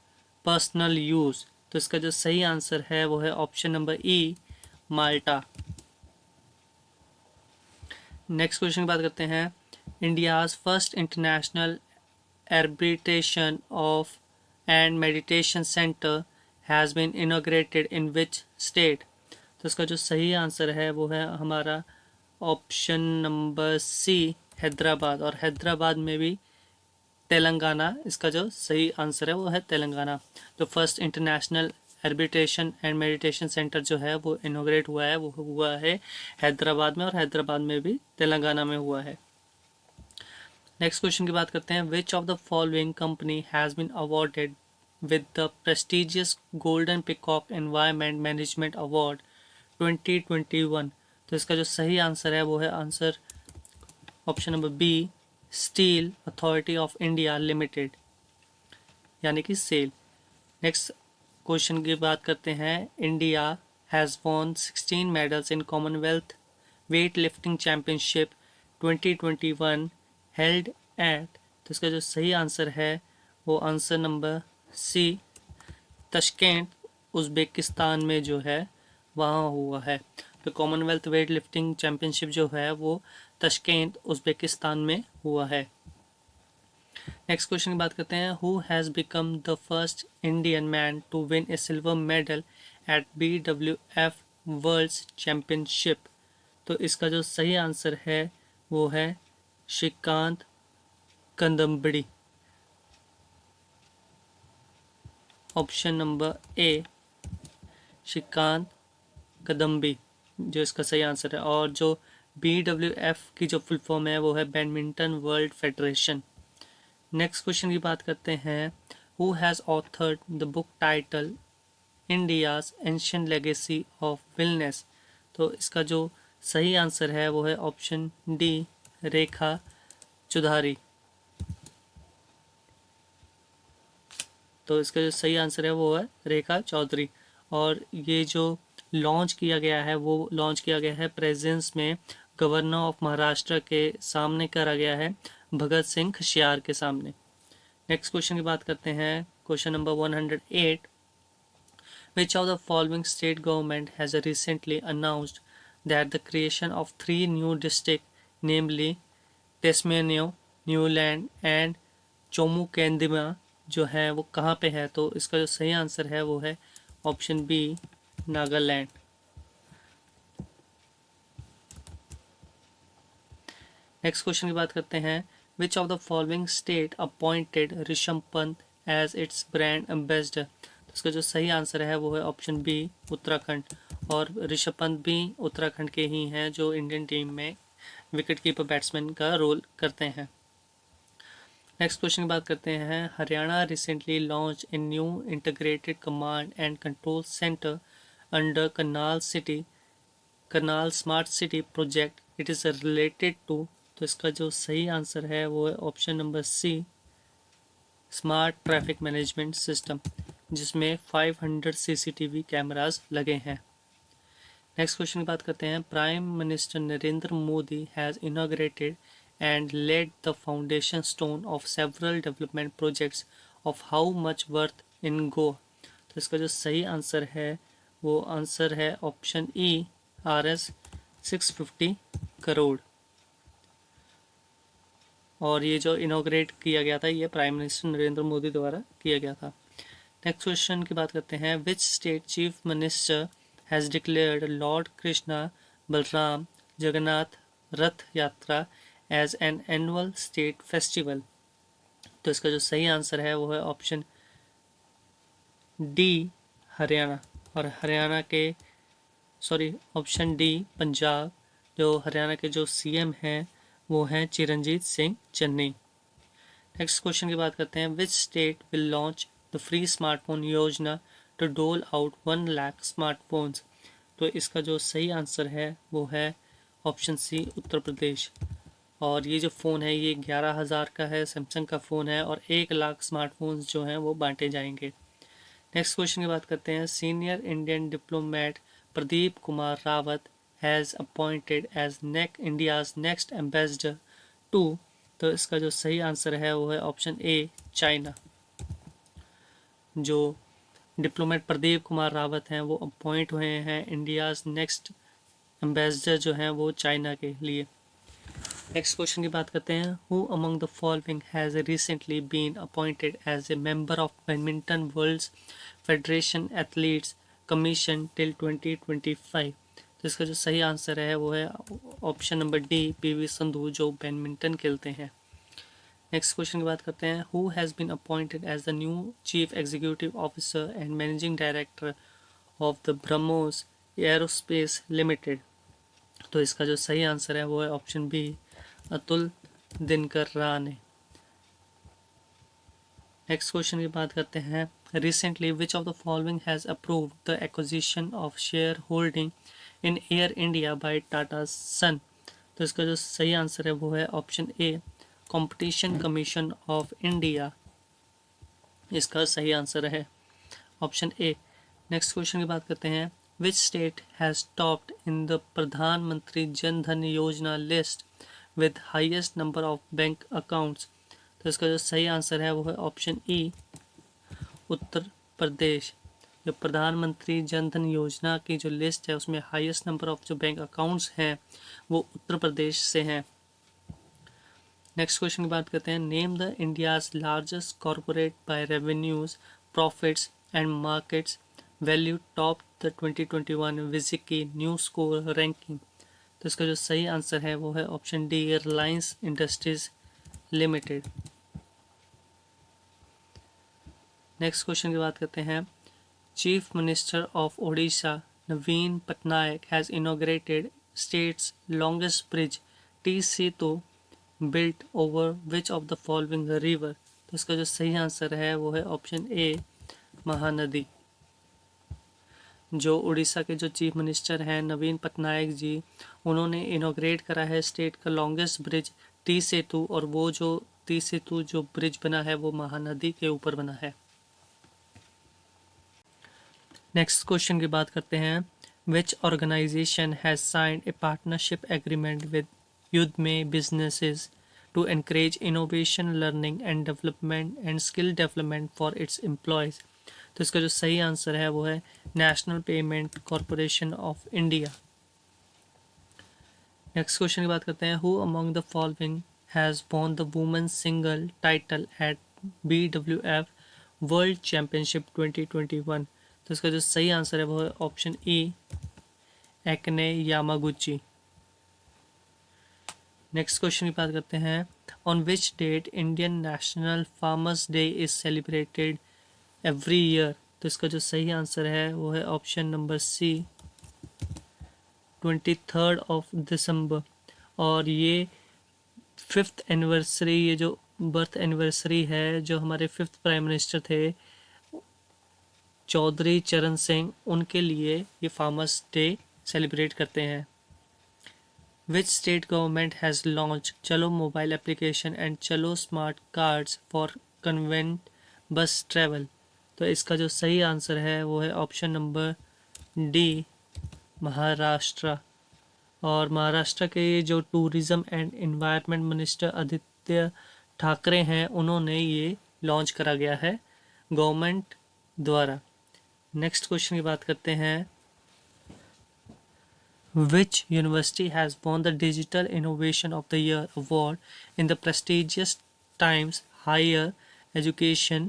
personal use. तो इसका जो सही आंसर है वो है option number E, Malta. Next question की बात करते हैं, India's first international arbitration of and meditation center has been inaugurated in which state। तो इसका जो सही आंसर है वो है हमारा ऑप्शन नंबर सी, हैदराबाद। और हैदराबाद में भी तेलंगाना, इसका जो सही आंसर है वो है तेलंगाना। तो first international arbitration and meditation centre जो है वो इनोग्रेट हुआ है, वो हुआ है हैदराबाद में, और हैदराबाद में भी तेलंगाना में हुआ है। नेक्स्ट क्वेश्चन की बात करते हैं, which of the following company has been awarded with the prestigious golden peacock environment management award 2021। तो इसका जो सही आंसर है वो है answer option number B, steel authority of India limited, यानी कि सेल। नेक्स्ट क्वेश्चन की बात करते हैं, India has won 16 medals in commonwealth weight lifting championship 2021 held at. तो इसका जो सही आंसर है वो आंसर नंबर सी, तशकेंत उज़्बेकिस्तान में जो है वहाँ हुआ है। तो कॉमनवेल्थ वेट लिफ्टिंग चैम्पियनशिप जो है वो तशकेंत उज़्बेकिस्तान में हुआ है। नेक्स्ट क्वेश्चन की बात करते हैं, who has become the first Indian man to win a silver medal at BWF worlds championship. तो इसका जो सही आंसर है वो है Srikanth Kidambi, option number A, Srikanth Kidambi जो इसका सही आंसर है। और जो BWF की जो फुल फॉर्म है वो है badminton world federation. Next question की बात करते हैं, who has authored the book title India's ancient legacy of wellness. तो इसका जो सही आंसर है वो है ऑप्शन डी, रेखा चौधरी। तो इसका जो सही आंसर है वो है रेखा चौधरी। और ये जो लॉन्च किया गया है वो लॉन्च किया गया है प्रेजेंस में गवर्नर ऑफ महाराष्ट्र के सामने करा गया है, भगत सिंह खशियार के सामने। नेक्स्ट क्वेश्चन की बात करते हैं, question number 108, which of the following state government has recently announced that the creation of 3 new districts, namely Tseminyu, Niuland and Chumoukedima जो है वो कहाँ पे है? तो इसका जो सही आंसर है वो है option B, Nagaland. Next question की बात करते हैं, which of the following state appointed Rishabh Pant as its brand ambassador? तो इसका जो सही आंसर है वो है ऑप्शन बी, उत्तराखंड। और ऋषभ पंत भी उत्तराखंड के ही हैं जो इंडियन टीम में विकेट कीपर बैट्समैन का रोल करते हैं। नेक्स्ट क्वेश्चन की बात करते हैं, Haryana recently launch a new integrated command and control centre under Karnal smart city project, it is related to? तो इसका जो सही आंसर है वो है option number C, smart traffic management system, जिसमें 500 सीसीटीवी कैमरास लगे हैं। नेक्स्ट क्वेश्चन की बात करते हैं, prime minister Narendra Modi has inaugurated and laid the foundation stone of several development projects of how much worth in Goa? तो इसका जो सही आंसर है वो आंसर है ऑप्शन ई, RS 650 करोड़। और ये जो इनॉग्रेट किया गया था ये प्राइम मिनिस्टर नरेंद्र मोदी द्वारा किया गया था। नेक्स्ट क्वेश्चन की बात करते हैं, which state chief minister has declared Lord Krishna Balram Jagannath रथ यात्रा as an annual state festival? तो इसका जो सही आंसर है वो है ऑप्शन डी, हरियाणा। और हरियाणा के ऑप्शन डी, पंजाब। जो हरियाणा के जो CM हैं वो हैं चिरंजीत सिंह चन्नी। नेक्स्ट क्वेश्चन की बात करते हैं, which state will launch the free smartphone योजना टू डोल आउट 1 लाख स्मार्टफोन्स? तो इसका जो सही आंसर है वो है ऑप्शन सी, उत्तर प्रदेश। और ये जो फ़ोन है ये 11,000 का है, सैमसंग का फ़ोन है, और 1 लाख स्मार्टफोन्स जो हैं वो बांटे जाएंगे। नेक्स्ट क्वेश्चन की बात करते हैं, senior Indian diplomat Pradeep Kumar Rawat has appointed as India's next ambassador to? तो इसका जो सही आंसर है वो है ऑप्शन ए, चाइना। जो डिप्लोमेट प्रदीप कुमार रावत हैं वो अपॉइंट हुए हैं इंडियाज़ नेक्स्ट एम्बेसडर जो हैं वो चाइना के लिए। नेक्स्ट क्वेश्चन की बात करते हैं, who among the following has recently been appointed as a member of badminton world's federation athletes commission till 2025? तो इसका जो सही आंसर है वो है option number D, PV Sindhu, जो बैडमिंटन खेलते हैं। नेक्स्ट क्वेश्चन की बात करते हैं, who has been appointed as the new chief executive officer and managing director of the BrahMos aerospace limited? तो इसका जो सही आंसर है वो है option B, Atul Dinkar Rane. Next question की बात करते हैं, recently which of the following has approved the acquisition of share holding in Air India by Tata son? तो इसका जो सही आंसर है वो है option A, competition commission of India. इसका सही आंसर है ऑप्शन ए। नेक्स्ट क्वेश्चन की बात करते हैं, which state has topped in the प्रधानमंत्री जन धन योजना list with highest number of bank accounts? तो इसका जो सही आंसर है वो है ऑप्शन ई, उत्तर प्रदेश। जो प्रधानमंत्री जन धन योजना की जो लिस्ट है उसमें हाईएस्ट नंबर ऑफ जो बैंक अकाउंट्स हैं वो उत्तर प्रदेश से हैं। नेक्स्ट क्वेश्चन की बात करते हैं, name the India's largest corporate by revenues profits and markets value top the 2021 विजिकी न्यू स्कोर रैंकिंग? तो इसका जो सही आंसर है वो है option D, Reliance Industries Limited. Next question की बात करते हैं, chief minister of Odisha Naveen Patnaik has inaugurated state's longest bridge T Setu built over which of the following river? तो इसका जो सही आंसर है वो है ऑप्शन ए, महानदी। जो उड़ीसा के जो चीफ मिनिस्टर हैं नवीन पटनायक जी, उन्होंने इनॉग्रेट करा है स्टेट का लॉन्गेस्ट ब्रिज टी सेतु, और वो जो टी सेतु जो ब्रिज बना है वो महानदी के ऊपर बना है। नेक्स्ट क्वेश्चन की बात करते हैं, which organisation has signed a partnership agreement with युद्धमे businesses to encourage innovation, learning and development and skill development for its employees. तो इसका जो सही आंसर है वो है national payment corporation of India. Next question की बात करते हैं, who among the following has won the women's single title at BWF world championship 2021। तो इसका जो सही आंसर है वो है option E, Akane Yamaguchi. Next question की बात करते हैं, on which date Indian national farmers day is celebrated every year. तो इसका जो सही आंसर है वो है ऑप्शन नंबर सी, 23 दिसंबर। और ये 5th एनिवर्सरी, ये जो बर्थ एनिवर्सरी है, जो हमारे 5th प्राइम मिनिस्टर थे चौधरी चरण सिंह, उनके लिए ये फार्मर्स डे सेलिब्रेट करते हैं। Which state government has launched चलो मोबाइल एप्लीकेशन एंड चलो स्मार्ट कार्ड्स फॉर कन्वेंट बस ट्रेवल। तो इसका जो सही आंसर है वो है ऑप्शन नंबर डी, महाराष्ट्र। और महाराष्ट्र के जो tourism and environment minister Aditya Thackeray हैं, उन्होंने ये लॉन्च करा गया है गवर्नमेंट द्वारा। नेक्स्ट क्वेश्चन की बात करते हैं, Which university has won the Digital Innovation of the Year award in the prestigious Times Higher Education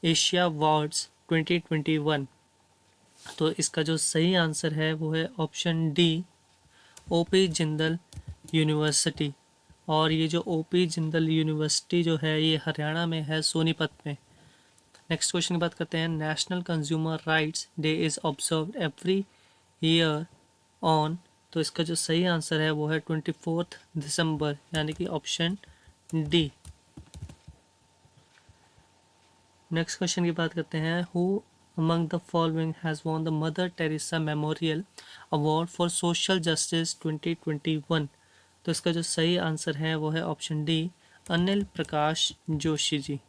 Asia Awards 2021? तो इसका जो सही आंसर है वो है option D, OP Jindal university. और ये जो ओपी जिंदल यूनिवर्सिटी जो है ये हरियाणा में है, सोनीपत में। नेक्स्ट क्वेश्चन की बात करते हैं, national consumer rights day is observed every year on. तो इसका जो सही आंसर है वो है 24 दिसंबर, यानी कि ऑप्शन डी। नेक्स्ट क्वेश्चन की बात करते हैं, who among the following has won the mother Teresa memorial award for social justice 2021। तो इसका जो सही आंसर है वो है option D, Anil Prakash Joshi ji.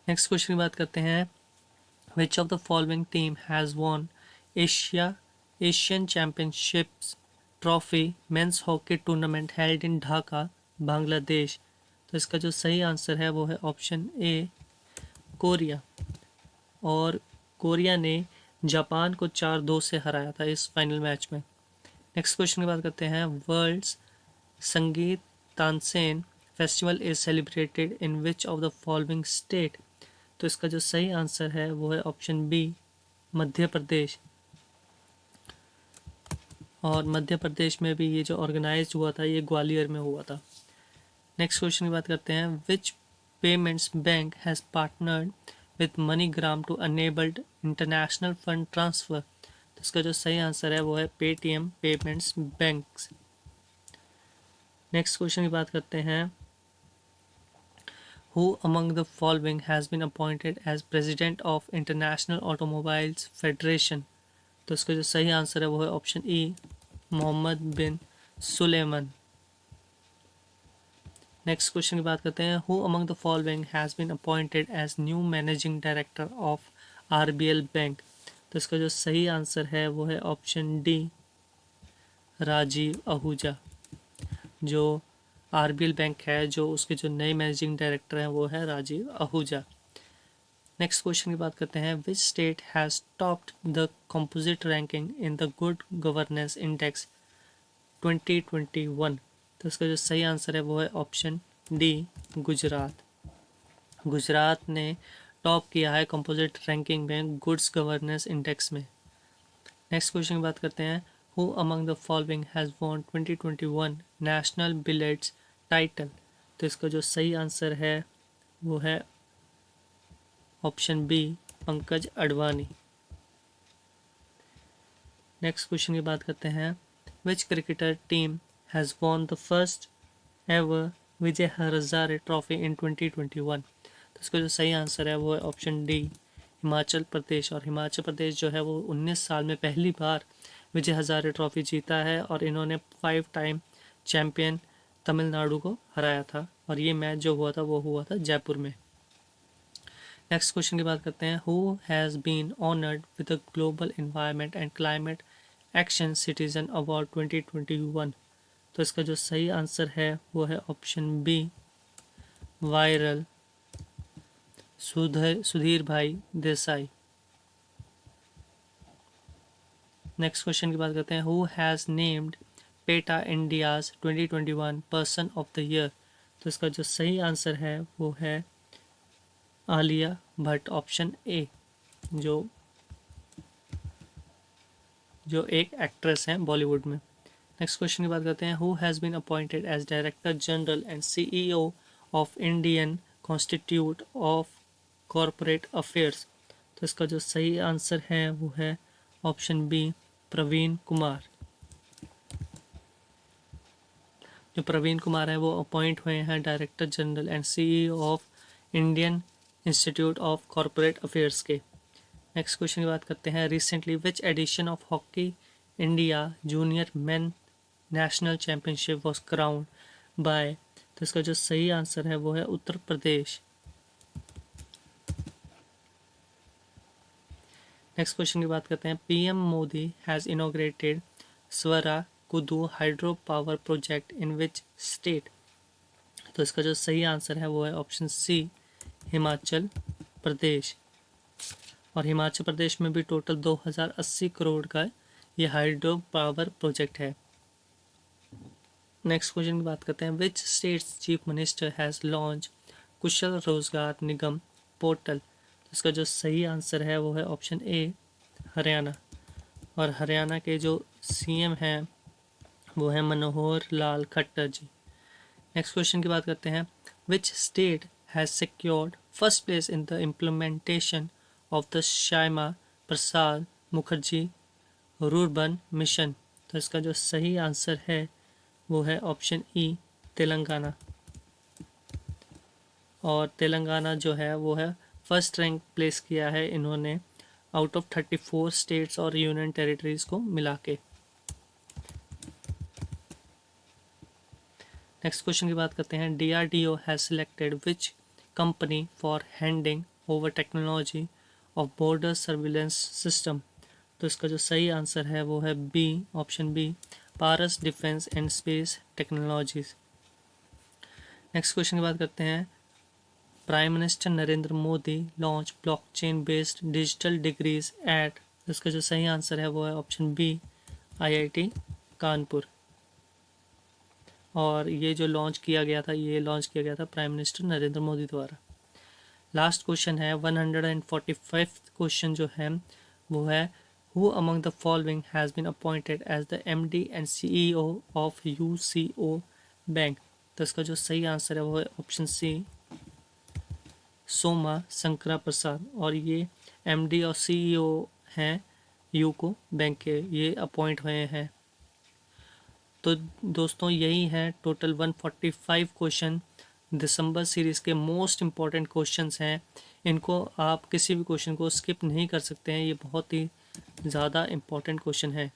Next question की बात करते हैं, which of the following team has von Asian championships trophy men's hockey tournament held in Dhaka Bangladesh. तो इसका जो सही आंसर है वो है ऑप्शन ए, कोरिया। और कोरिया ने जापान को 4-2 से हराया था इस फाइनल मैच में। नेक्स्ट क्वेश्चन की बात करते हैं, वर्ल्ड्स संगीत Tansen festival is celebrated in which of the following state. तो इसका जो सही आंसर है वो है ऑप्शन बी, मध्य प्रदेश। और मध्य प्रदेश में भी ये जो ऑर्गेनाइज हुआ था ये ग्वालियर में हुआ था। नेक्स्ट क्वेश्चन की बात करते हैं, which payments bank has partnered with MoneyGram to enabled international fund transfer. तो इसका जो सही आंसर है वो है Paytm payments bank. Next question की बात करते हैं, who among the following has been appointed as president of International Automobiles Federation. तो इसका जो सही आंसर है वो है option E, Mohammed bin Sulayem. Next question की बात करते हैं, who among the following has been appointed as new managing director of RBL bank. तो इसका जो सही आंसर है वो है ऑप्शन डी, राजीव आहूजा। जो आरबीएल बैंक है, जो उसके जो नए मैनेजिंग डायरेक्टर हैं वो है राजीव आहूजा। नेक्स्ट क्वेश्चन की बात करते हैं, which state has topped the composite ranking in the good governance index 2021। तो इसका जो सही आंसर है वो है ऑप्शन डी, गुजरात। गुजरात ने टॉप किया है कंपोजिट रैंकिंग में गुड्स गवर्नेंस इंडेक्स में। नेक्स्ट क्वेश्चन की बात करते हैं, who among the following has won 2021 national billiards title. तो इसका जो सही आंसर है वो है option B, Pankaj Advani. Next question की बात करते हैं, which cricketer team has won the first ever Vijay Hazare trophy in 2021। तो इसका जो सही आंसर है वो है ऑप्शन डी, हिमाचल प्रदेश। और हिमाचल प्रदेश जो है वो 19 साल में पहली बार विजय हजारे ट्रॉफी जीता है और इन्होंने 5 टाइम चैम्पियन तमिलनाडु को हराया था। और ये मैच जो हुआ था वो हुआ था जयपुर में। नेक्स्ट क्वेश्चन की बात करते हैं, who has been honoured with the global environment and climate action citizen award 2021। तो इसका जो सही आंसर है वो है ऑप्शन बी, वायरल सुधीर भाई देसाई। नेक्स्ट क्वेश्चन की बात करते हैं, who has named PETA India's 2021 person of the year. तो इसका जो सही आंसर है वो है आलिया भट्ट, ऑप्शन ए, जो एक एक्ट्रेस हैं बॉलीवुड में। नेक्स्ट क्वेश्चन की बात करते हैं, who has been appointed as director general and CEO of Indian constitute of corporate affairs. तो इसका जो सही आंसर है वो है ऑप्शन बी, प्रवीण कुमार। जो प्रवीण कुमार है वो अपॉइंट हुए हैं director general and CEO of Indian institute of corporate affairs के। नेक्स्ट क्वेश्चन की बात करते हैं, recently which edition of hockey India junior men national championship was crowned by. तो इसका जो सही आंसर है वो है उत्तर प्रदेश। नेक्स्ट क्वेश्चन की बात करते हैं, पीएम मोदी हैज़ इनॉग्रेटेड स्वरा कुदू hydro power project in which state. तो इसका जो सही आंसर है वो है ऑप्शन सी, हिमाचल प्रदेश। और हिमाचल प्रदेश में भी टोटल 2080 करोड़ का ये हाइड्रो पावर प्रोजेक्ट है। नेक्स्ट क्वेश्चन की बात करते हैं, which state's chief minister has launch Kushal Rozgar Nigam portal. तो इसका जो सही आंसर है वो है ऑप्शन ए, हरियाणा। और हरियाणा के जो सीएम हैं वो है मनोहर लाल खट्टर जी। नेक्स्ट क्वेश्चन की बात करते हैं, which state has secured first place in the implementation of the Shyama Prasad Mukherjee rurban mission. तो इसका जो सही आंसर है वो है ऑप्शन ई, तेलंगाना। और तेलंगाना जो है वो है फर्स्ट रैंक प्लेस किया है इन्होंने आउट ऑफ 34 स्टेट्स और यूनियन टेरिटरीज को मिला के। नेक्स्ट क्वेश्चन की बात करते हैं, DRDO has selected which company for handing over technology of border surveillance system. तो इसका जो सही आंसर है वो है B, option B, Paras defence and space technologies. Next question की बात करते हैं, prime minister Narendra Modi launch blockchain based digital degrees at. इसका जो सही आंसर है वो है ऑप्शन बी, IIT कानपुर। और ये जो लॉन्च किया गया था प्राइम मिनिस्टर नरेंद्र मोदी द्वारा। लास्ट क्वेश्चन है 145 क्वेश्चन जो है वो है, who among the following has been appointed as the MD and CEO of UCO bank. तो इसका जो सही आंसर है वो है ऑप्शन सी, सोमा शंकरा प्रसाद। और ये MD और CEO हैं यूको बैंक के, ये अपॉइंट हुए हैं। तो दोस्तों यही है टोटल 145 क्वेश्चन दिसंबर सीरीज़ के मोस्ट इम्पॉर्टेंट क्वेश्चंस हैं। इनको आप किसी भी क्वेश्चन को स्किप नहीं कर सकते हैं, ये बहुत ही ज़्यादा इम्पॉर्टेंट क्वेश्चन है।